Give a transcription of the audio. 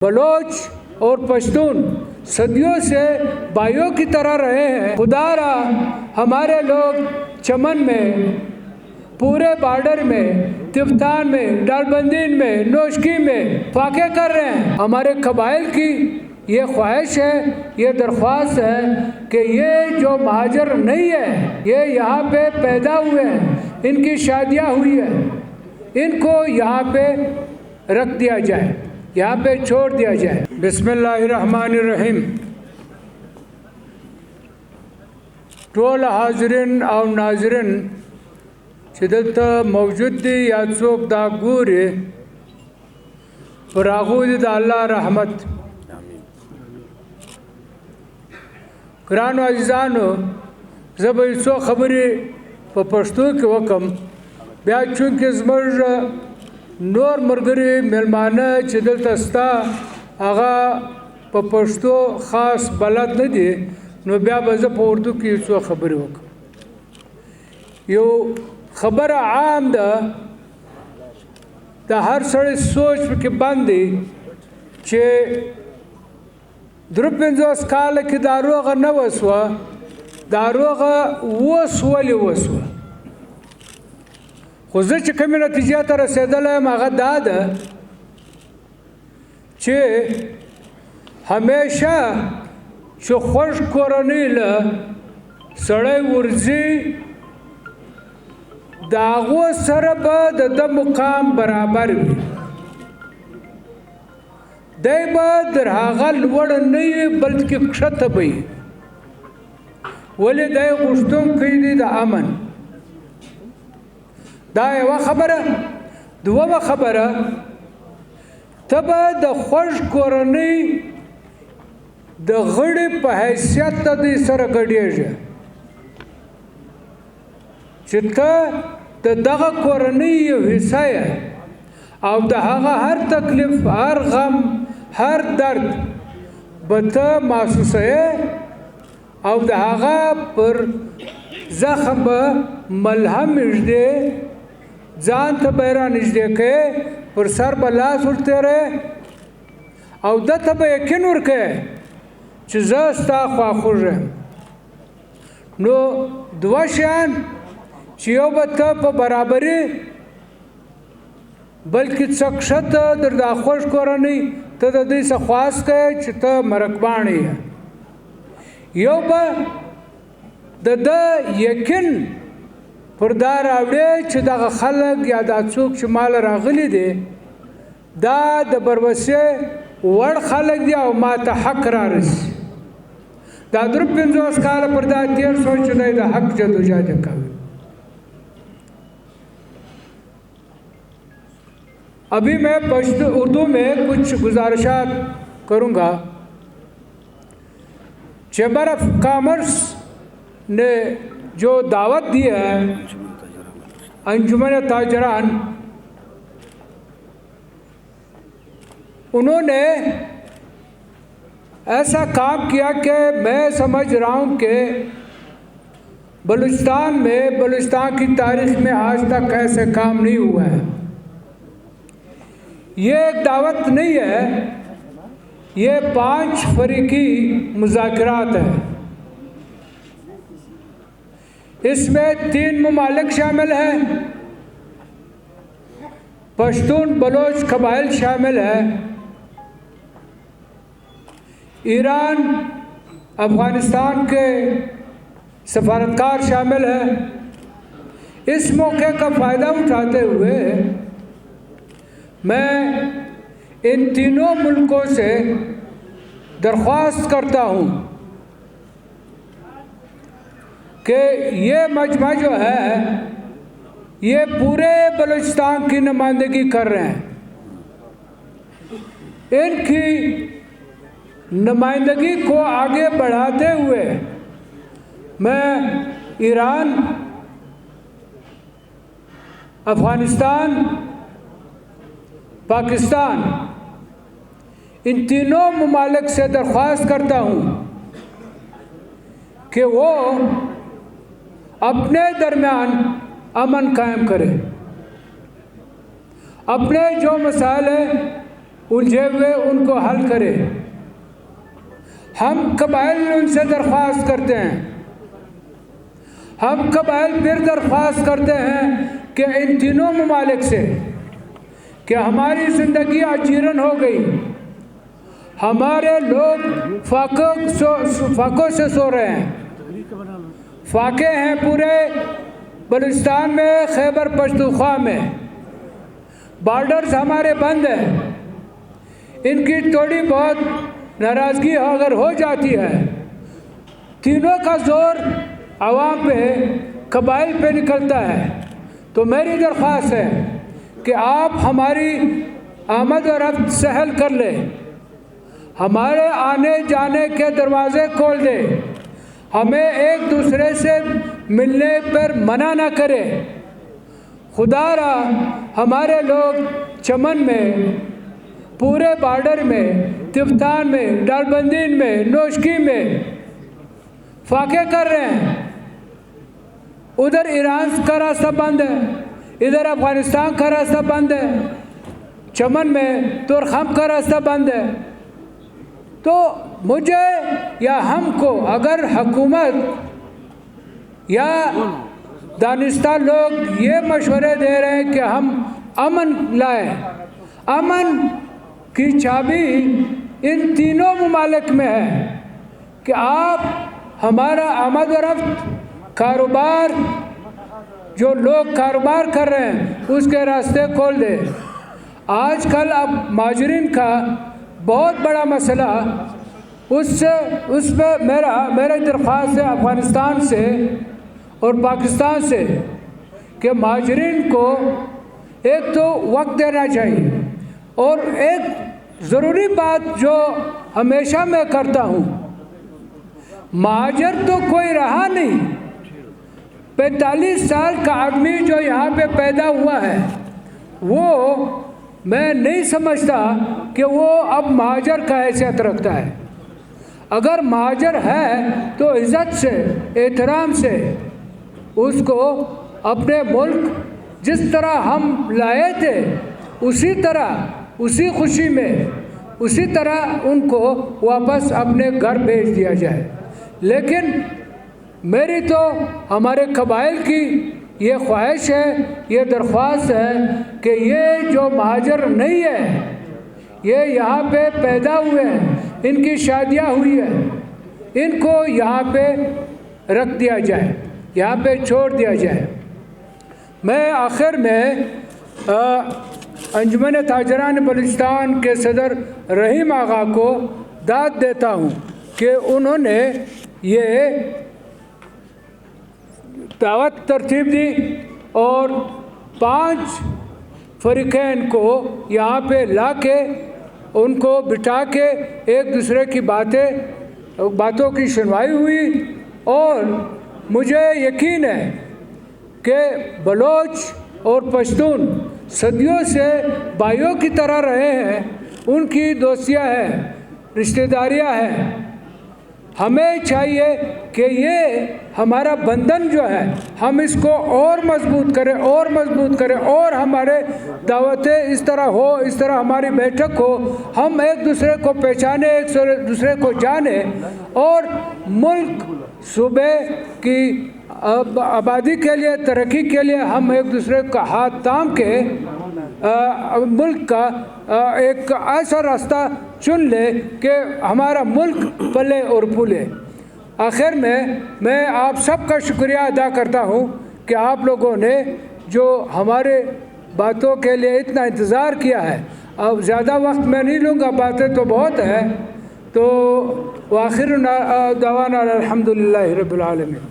Bloch और पश्तून सदियों से भाइयों की तरह रहे हैं। खुदारा हमारे लोग चमन में, पूरे बॉर्डर में, तिफ्तान में, डालबंदीन में, नोशकी में फाके कर रहे हैं। हमारे कबाइल की ये ख्वाहिश है, ये दरख्वास्त है कि ये जो महाजर नहीं है, ये यहाँ पे पैदा हुए हैं, इनकी शादियाँ हुई है, इनको यहाँ पे रख दिया जाए, यहाँ पे छोड़ दिया जाए। बिस्मिल्लाहिर्रहमानिर्रहीम। टोल हाजरीन और नाजरीन चिदत मौजूद दी या चोक दा गुरे रागूद दा अल्लाह रहमत। कुरान अज़ीज़ानो जब इसो खबरी पश्तो के वकम ब्या चूँकि जमर नोर मरगरी मेलमाना चिदल तस्ता आगा पश्तो ख़ास बलद न दी नो ब्या बज़ उर्दू की इसो खबरी वकम यो खबर आम दा हर सड़े सोच के बंदी चे द्रुपिंजोस काल की दारोगा न वसवा दारोगा वसवली वसवा खुद कमी नतीजा तर रसेदल मगा दाद चे हमेशा चो खुश कोरनील सड़े उर्जी दागो सरब द मुकाम बराबर भी दैब दरहागा लवड़ नहीं बल्कि क्षत बई वले दय गुश्तुम कीदी द अमन दाए व खबर दुआ खबर तब द खुश कोरनी द गड़ी पहैसियत दी सर गड़िए चित्ता द दग कोरनी हिस्सा है और दहागा हर तकलीफ, हर गम, हर दर्द बता महसूस है और दहागा पर जख्म मलहम इजदे जान तो बहरा निजदे के पर सर बलास उठते रहे और दत अब यकीन उर के चिज़स्ता ख्वाखुर नो दुआ शान चियो बता प बराबरी बल्कि चक्षत दर्दा खुश कोरनी तदी से ख्वास के चित मरकबाणी है यो द यकीन पुरदार आवड़े चिदा खलक या दा चूक चमाल रागली दे दा द बरवसे वड़ खलक दिया माता हक रारस दा द्रुपिंजोस काल परदा तेर सोच दे दा हक जदोजहद का। अभी मैं पश्तो उर्दू में कुछ गुजारिशात करूँगा। चैम्बर ऑफ कॉमर्स ने जो दावत दी है अंजुमन ताजरान, उन्होंने ऐसा काम किया कि मैं समझ रहा हूँ कि बलूचिस्तान में, बलूचिस्तान की तारीख में आज तक ऐसे काम नहीं हुआ है। ये एक दावत नहीं है, ये 5 फरीकी मुज़ाकरात है। इसमें 3 ममालिक शामिल हैं, पश्तून बलोच कबाइल शामिल है, ईरान अफ़गानिस्तान के सफारतकार शामिल है। इस मौके का फ़ायदा उठाते हुए मैं इन तीनों मुल्कों से दरख्वास्त करता हूँ कि ये मजमा जो है ये पूरे बलूचिस्तान की नुमाइंदगी कर रहे हैं। इनकी नुमाइंदगी को आगे बढ़ाते हुए मैं ईरान, अफ़गानिस्तान, पाकिस्तान इन तीनों ममालिक से दरख्वास्त करता हूँ कि वो अपने दरमियान अमन कायम करें। अपने जो मसाइल हैं उलझे हुए उनको हल करे। हम कबाइल उनसे दरख्वास्त करते हैं, हम कबाइल फिर दरख्वास्त करते हैं कि इन तीनों ममालिक से कि हमारी ज़िंदगी अजीरन हो गई, हमारे लोग फाकों से सो रहे हैं, फाके हैं पूरे बलूचिस्तान में, खैबर पख्तूनख्वा में, बॉर्डर्स हमारे बंद हैं। इनकी थोड़ी बहुत नाराज़गी अगर हो जाती है, तीनों का जोर आवाम पे, कबाइल पे निकलता है। तो मेरी दरख्वास्त है कि आप हमारी आमद और रफ्त सहल कर लें, हमारे आने जाने के दरवाज़े खोल दें, हमें एक दूसरे से मिलने पर मना ना करें। खुदारा हमारे लोग चमन में, पूरे बॉर्डर में, तिफ्तान में, डालबंदीन में, नोशकी में फाके कर रहे हैं। उधर ईरान का रास्ता बंद है, इधर अफ़गानिस्तान का रास्ता बंद है, चमन में तुरखम का रास्ता बंद है। तो मुझे या हमको अगर हुकूमत या दानिस्ता लोग ये मशवरे दे रहे हैं कि हम अमन लाएं, अमन की चाबी इन तीनों ममालिक में है कि आप हमारा आमद और रफ्त, कारोबार, जो लोग कारोबार कर रहे हैं उसके रास्ते खोल दें। आजकल अब माजरीन का बहुत बड़ा मसला, उसमें मेरा दरख्वास्त है अफ़गानिस्तान से और पाकिस्तान से कि माजरीन को एक तो वक्त देना चाहिए, और एक ज़रूरी बात जो हमेशा मैं करता हूँ, महाजर तो कोई रहा नहीं। 45 साल का आदमी जो यहाँ पे पैदा हुआ है, वो मैं नहीं समझता कि वो अब महाजर का हैसियत रखता है। अगर महाजर है तो इज़्ज़त से, एहतराम से उसको अपने मुल्क जिस तरह हम लाए थे उसी तरह, उसी खुशी में, उसी तरह उनको वापस अपने घर भेज दिया जाए। लेकिन मेरी तो हमारे कबाइल की ये ख्वाहिश है, ये दरख्वास्त है कि ये जो महाजर नहीं है, ये यहाँ पे पैदा हुए हैं, इनकी शादियाँ हुई है, इनको यहाँ पे रख दिया जाए, यहाँ पे छोड़ दिया जाए। मैं आखिर में अंजुमन ताजरान बलूचिस्तान के सदर रहीम आगा को दाद देता हूँ कि उन्होंने ये दावत तरतीब दी और 5 फ़रीक़ैन को यहाँ पे ला के उनको बिठा के एक दूसरे की बातों की सुनवाई हुई। और मुझे यकीन है कि बलोच और पश्तून सदियों से भाइयों की तरह रहे हैं, उनकी दोस्तियाँ हैं, रिश्तेदारियाँ हैं। हमें चाहिए कि ये हमारा बंधन जो है हम इसको और मजबूत करें, और मजबूत करें, और हमारे दावतें इस तरह हो, इस तरह हमारी बैठक हो, हम एक दूसरे को पहचाने, एक दूसरे को जाने, और मुल्क सूबे की आबादी के लिए, तरक्की के लिए हम एक दूसरे का हाथ थाम के मुल्क का एक ऐसा रास्ता चुन ले कि हमारा मुल्क पले और फूले। आखिर में मैं आप सबका शुक्रिया अदा करता हूँ कि आप लोगों ने जो हमारे बातों के लिए इतना इंतज़ार किया है। अब ज़्यादा वक्त मैं नहीं लूँगा, बातें तो बहुत है। तो आखिर दवाना अल्हम्दुलिल्लाहि रब्बिल आलमीन।